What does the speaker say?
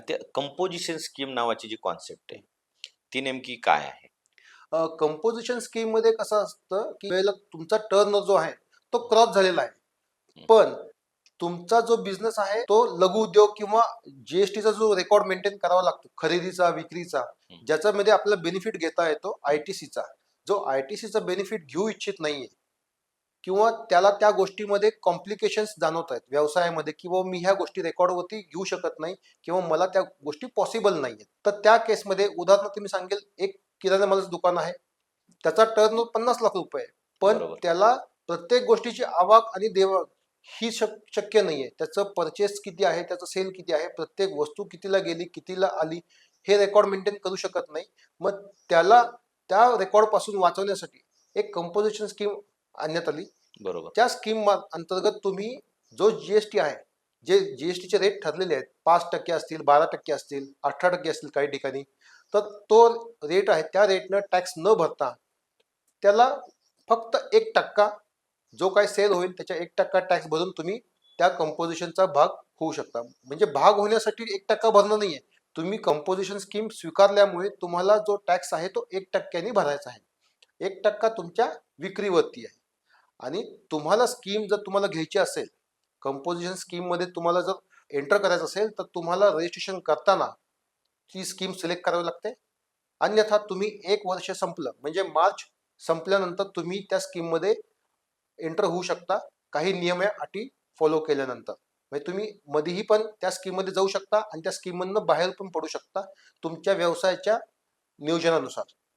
त्या composition scheme नावाची जी concept आहे, ती नेमकी काय आहे? कंपोझिशन स्कीममध्ये कसं असतं, की वेळेला तुमचा टर्न जो आहे, तो क्रॉस झालेला आहे. हं, पण तुमचा जो बिझनेस आहे, तो लघु उद्योग किंवा जी-एस-टीचा जो रेकॉर्ड मेंटेन करावा लागतो, खरेदीचा, विक्रीचा, हं, ज्याच्यामध्ये आपल्याला बेनिफिट घेता येतो हं. आय-टी-सीचा. जो आय-टी-सीचा बेनिफिट घेऊ इच्छित नाहीये किंवा त्याला त्या गोष्टीमध्ये कॉम्प्लिकेशन्स जाणवत आहेत व्यवसायामध्ये, किंवा मी ह्या गोष्टी रेकॉर्डवरती घेऊ शकत नाही किंवा मला त्या गोष्टी पॉसिबल नाहीयेत. तर त्या केसमध्ये उदाहरणार्थ मी सांगेल, एक किराणा मालाचं दुकान आहे. त्याचा टर्नओव्हर 50 लाख रुपये आहे. पण बरोबर. त्याला प्रत्येक गोष्टीची आवक आणि देवक ही शक्य नाहीये. त्याचं परचेस किती आहे, त्याचं सेल किती आहे, प्रत्येक वस्तू कितीला गेली, कितीला आली, हे रेकॉर्ड मेंटेन करू शकत नाही. मग त्याला त्या रेकॉर्ड पासून वाचवण्यासाठी एक कंपोझिशन स्कीम आणण्यात आली. बरोबर. त्या स्कीम अंतर्गत तुम्ही जो जीएसटी आहे, जे जीएसटीचे रेट ठरलेले आहेत, 5% असतील, 12% असतील, 18% असतील काही ठिकाणी, तर तो रेट आहे, त्या रेटनं टॅक्स न भरता त्याला फक्त 1% जो काही सेल होईल त्याच्या 1% टॅक्स भरून तुम्ही त्या कंपोजिशनचा भाग होऊ शकता. म्हणजे भाग होण्यासाठी 1% भरणं नाहीये. तुम्ही कंपोजिशन स्कीम स्वीकारल्यामुळे तुम्हाला जो टॅक्स आहे तो 1%नी भरायचा आहे. 1% तुमच्या विक्रीवरती आहे. आणि तुम्हाला स्कीम जर तुम्हाला घ्यायची असेल, कंपोजिशन स्कीम मध्ये तुम्हाला जर एंटर करायचं असेल, तर तुम्हाला रजिस्ट्रेशन करताना ती स्कीम सिलेक्ट करावी लागते. अन्यथा तुम्ही 1 वर्ष संपलं म्हणजे मार्च संपल्यानंतर तुम्ही त्या स्कीम मध्ये एंटर होऊ शकता, काही नियम या अटी फॉलो केल्यानंतर. म्हणजे तुम्ही मधीही पण त्या स्कीम मध्ये जाऊ शकता आणि त्या स्कीम मधनं बाहेर पण पडू शकता तुमच्या व्यवसायाच्या नियोजनानुसार.